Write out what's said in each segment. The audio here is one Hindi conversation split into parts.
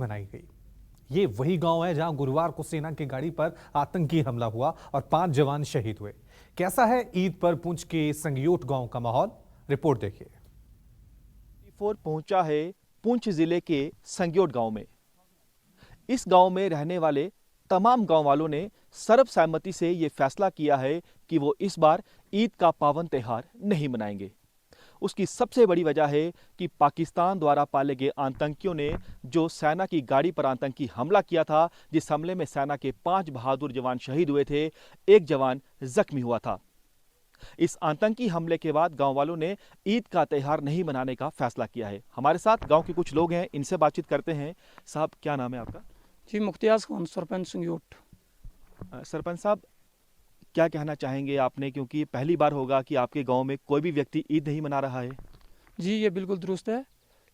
मनाई गई। ये वही गांव है जहां गुरुवार को सेना की गाड़ी पर आतंकी हमला हुआ और 5 जवान शहीद हुए। कैसा है ईद पर पुंछ के संगयोट गांव का माहौल, रिपोर्ट देखिए। पहुंचा है पुंछ जिले के संगयोट गांव में। इस गांव में रहने वाले तमाम गांव वालों ने सर्वसम्मति से ये फैसला किया है कि वो इस बार ईद का पावन त्योहार नहीं मनाएंगे। उसकी सबसे बड़ी वजह है कि पाकिस्तान द्वारा पाले गए आतंकियों ने जो सेना की गाड़ी पर आतंकी हमला किया था, जिस हमले में सेना के 5 बहादुर जवान शहीद हुए थे, 1 जवान जख्मी हुआ था। इस आतंकी हमले के बाद गांव वालों ने ईद का त्योहार नहीं मनाने का फैसला किया है। हमारे साथ गांव के कुछ लोग हैं, इनसे बातचीत करते हैं। साहब, क्या नाम है आपका? जी, मुख्तियार खान, सरपंच संगयोट। सरपंच साहब, क्या कहना चाहेंगे आपने, क्योंकि पहली बार होगा कि आपके गांव में कोई भी व्यक्ति ईद नहीं मना रहा है? जी, ये बिल्कुल दुरुस्त है,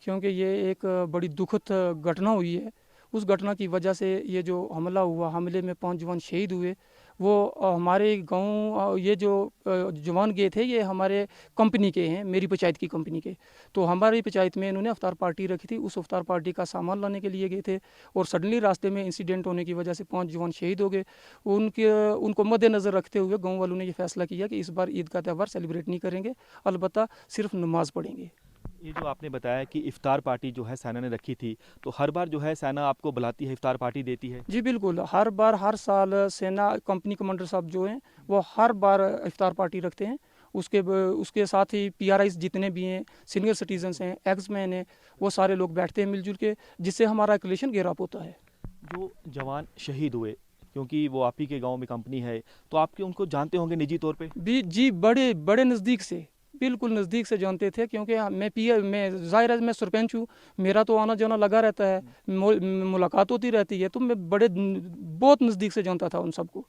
क्योंकि ये एक बड़ी दुखद घटना हुई है। उस घटना की वजह से ये जो हमला हुआ, हमले में 5 जवान शहीद हुए, वो हमारे गांव, ये जो जवान गए थे ये हमारे कंपनी के हैं, मेरी पंचायत की कंपनी के। तो हमारी पंचायत में इन्होंने इफ्तार पार्टी रखी थी, उस इफ्तार पार्टी का सामान लाने के लिए गए थे और सडनली रास्ते में इंसिडेंट होने की वजह से 5 जवान शहीद हो गए। उनको मद्देनज़र रखते हुए गाँव वालों ने ये फैसला किया कि इस बार ईद का त्यौहार सेलिब्रेट नहीं करेंगे, अलबत्ता सिर्फ नमाज पढ़ेंगे। ये जो आपने बताया कि इफ्तार पार्टी जो है सेना ने रखी थी, तो हर बार जो है सेना आपको बुलाती है, इफ्तार पार्टी देती है? जी बिल्कुल, हर बार हर साल सेना कंपनी कमांडर साहब जो हैं वो हर बार इफ्तार पार्टी रखते हैं। उसके साथ ही PRIs जितने भी हैं, सीनियर सिटीजन्स हैं, एक्समैन हैं, वो सारे लोग बैठते हैं मिलजुल के, जिससे हमारा एक रिलेशन गहराप होता है। जो जवान शहीद हुए, क्योंकि वो आप ही के गाँव में कंपनी है, तो आपके उनको जानते होंगे निजी तौर पर? भी जी, बड़े बड़े नज़दीक से, बिल्कुल नज़दीक से जानते थे, क्योंकि मैं ज़ाहिर है मैं सरपंच हूँ, मेरा तो आना जाना लगा रहता है, मुलाकात होती रहती है, तो मैं बहुत नज़दीक से जानता था उन सबको।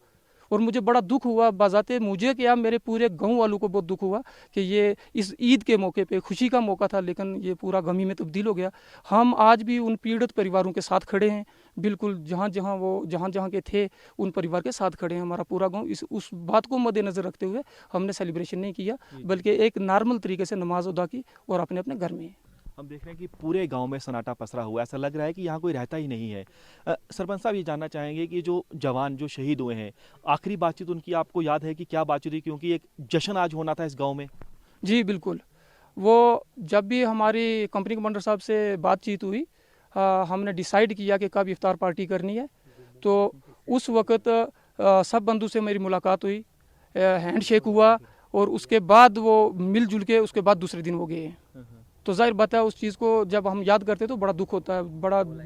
और मुझे बड़ा दुख हुआ, बाज़ाते मुझे क्या, मेरे पूरे गांव वालों को बहुत दुख हुआ कि ये इस ईद के मौके पे खुशी का मौका था, लेकिन ये पूरा गमी में तब्दील हो गया। हम आज भी उन पीड़ित परिवारों के साथ खड़े हैं, बिल्कुल जहाँ जहाँ के थे उन परिवार के साथ खड़े हैं। हमारा पूरा गांव उस बात को मद्देनज़र रखते हुए हमने सेलिब्रेशन नहीं किया, बल्कि एक नॉर्मल तरीके से नमाज अदा की और अपने अपने घर में। हम देख रहे हैं कि पूरे गांव में सन्नाटा पसरा हुआ है, ऐसा लग रहा है कि यहाँ कोई रहता ही नहीं है। सरपंच साहब, ये जानना चाहेंगे कि जो जवान जो शहीद हुए हैं, आखिरी बातचीत उनकी आपको याद है कि क्या बातचीत हुई, क्योंकि एक जश्न आज होना था इस गांव में? जी बिल्कुल, वो जब भी हमारी कंपनी कमांडर साहब से बातचीत हुई, हमने डिसाइड किया कि कब इफ्तार पार्टी करनी है, तो उस वक़्त सब बंधु से मेरी मुलाकात हुई, हैंडशेक हुआ और उसके बाद वो मिलजुल के उसके बाद दूसरे दिन वो गए। तो जाहिर बात है, उस चीज़ को जब हम याद करते तो बड़ा दुख होता है,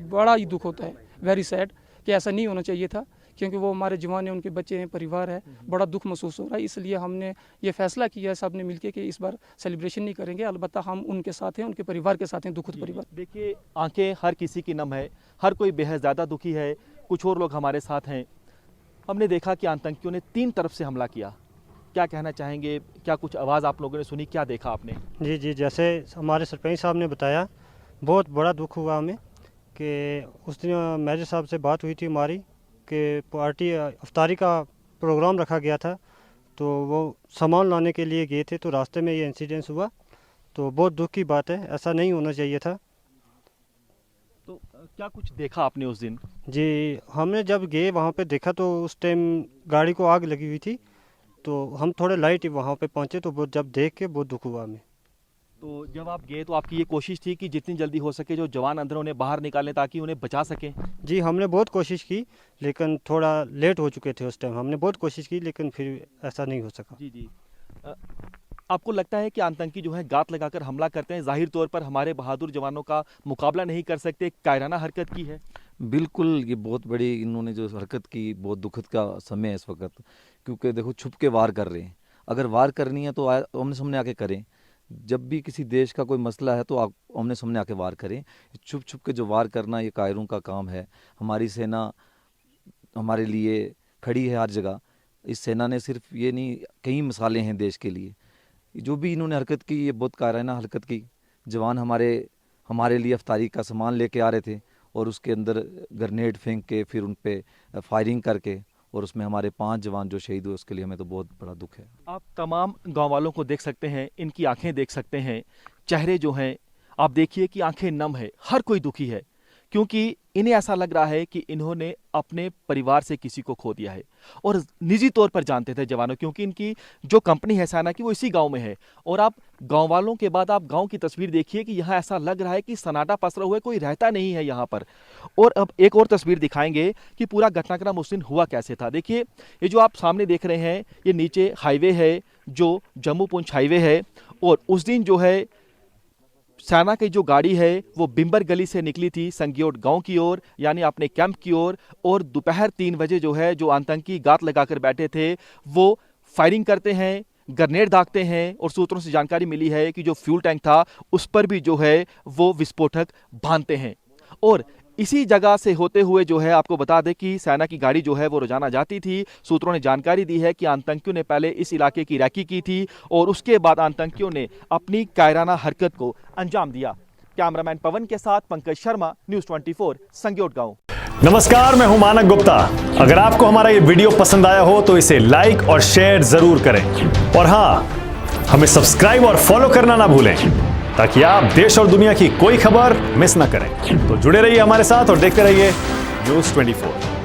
बड़ा ही दुख होता है, वेरी सैड, कि ऐसा नहीं होना चाहिए था, क्योंकि वो हमारे जवान हैं, उनके बच्चे हैं, परिवार है, बड़ा दुख महसूस हो रहा है। इसलिए हमने ये फैसला किया सब ने मिलकर कि इस बार सेलिब्रेशन नहीं करेंगे, अलबत्ता हम उनके साथ हैं, उनके परिवार के साथ हैं, दुखद परिवार। देखिए, आंखें हर किसी की नम है, हर कोई बेहद ज़्यादा दुखी है। कुछ और लोग हमारे साथ हैं। हमने देखा कि आतंकियों ने 3 तरफ से हमला किया। क्या कहना चाहेंगे, क्या कुछ आवाज़ आप लोगों ने सुनी, क्या देखा आपने? जी, जैसे हमारे सरपंच साहब ने बताया, बहुत बड़ा दुख हुआ हमें कि उस दिन मेजर साहब से बात हुई थी हमारी कि पार्टी इफ्तारी का प्रोग्राम रखा गया था, तो वो सामान लाने के लिए गए थे, तो रास्ते में ये इंसिडेंस हुआ, तो बहुत दुख की बात है, ऐसा नहीं होना चाहिए था। तो क्या कुछ देखा आपने उस दिन? जी, हमने जब गए वहाँ पे देखा तो उस टाइम गाड़ी को आग लगी हुई थी, तो हम थोड़े लाइट वहाँ पे पहुँचे, तो जब देख के बहुत दुख हुआ हमें। तो जब आप गए तो आपकी ये कोशिश थी कि जितनी जल्दी हो सके जो जवान अंदर उन्हें बाहर निकालें ताकि उन्हें बचा सकें? जी, हमने बहुत कोशिश की, लेकिन थोड़ा लेट हो चुके थे उस टाइम। हमने बहुत कोशिश की, लेकिन फिर ऐसा नहीं हो सका। जी। आपको लगता है कि आतंकी जो है गात लगाकर हमला करते हैं, जाहिर तौर पर हमारे बहादुर जवानों का मुकाबला नहीं कर सकते, कायराना हरकत की है? बिल्कुल, ये बहुत बड़ी इन्होंने जो हरकत की, बहुत दुखद का समय है इस वक्त, क्योंकि देखो छुप के वार कर रहे हैं। अगर वार करनी है तो आमने सामने आके करें। जब भी किसी देश का कोई मसला है तो आप आमने सामने आके वार करें। छुप छुप के जो वार करना, ये कायरों का काम है। हमारी सेना हमारे लिए खड़ी है हर जगह। इस सेना ने सिर्फ ये नहीं, कई मिसालें हैं देश के लिए। जो भी इन्होंने हरकत की, ये बहुत कायराना हरकत की। जवान हमारे लिए इफ्तारी का सामान लेके आ रहे थे और उसके अंदर ग्रेनेड फेंक के फिर उन पे फायरिंग करके, और उसमें हमारे 5 जवान जो शहीद हुए, उसके लिए हमें तो बहुत बड़ा दुख है। आप तमाम गांव वालों को देख सकते हैं, इनकी आंखें देख सकते हैं, चेहरे जो हैं आप देखिए कि आंखें नम है, हर कोई दुखी है, क्योंकि इन्हें ऐसा लग रहा है कि इन्होंने अपने परिवार से किसी को खो दिया है। और निजी तौर पर जानते थे जवानों, क्योंकि इनकी जो कंपनी है सेना की वो इसी गांव में है। और आप गांव वालों के बाद आप गांव की तस्वीर देखिए कि यहाँ ऐसा लग रहा है कि सन्नाटा पसरा हुआ है, कोई रहता नहीं है यहाँ पर। और अब एक और तस्वीर दिखाएंगे कि पूरा घटनाक्रम उस दिन हुआ कैसे था। देखिए ये जो आप सामने देख रहे हैं, ये नीचे हाईवे है जो जम्मू पुंछ हाईवे है। और उस दिन जो है सेना की जो गाड़ी है वो बिंबर गली से निकली थी संग्योट गांव की ओर, यानी अपने कैंप की ओर। और दोपहर 3 बजे जो है जो आतंकी गात लगाकर बैठे थे वो फायरिंग करते हैं, ग्रेनेड दागते हैं। और सूत्रों से जानकारी मिली है कि जो फ्यूल टैंक था उस पर भी जो है वो विस्फोटक बांधते हैं। और इसी जगह से होते हुए जो है आपको बता दें कि सेना की गाड़ी जो है वो रोजाना जाती थी। सूत्रों ने जानकारी दी है कि आतंकियों ने पहले इस इलाके की रैकी की थी और उसके बाद आतंकियों ने अपनी कायराना हरकत को अंजाम दिया। कैमरामैन पवन के साथ पंकज शर्मा, न्यूज़ 24, संग्योट गांव। नमस्कार, मैं हूं मानक गुप्ता। अगर आपको हमारा ये वीडियो पसंद आया हो तो इसे लाइक और शेयर जरूर करें। और हाँ, हमें सब्सक्राइब और फॉलो करना ना भूलें ताकि आप देश और दुनिया की कोई खबर मिस ना करें। तो जुड़े रहिए हमारे साथ और देखते रहिए न्यूज़ 24।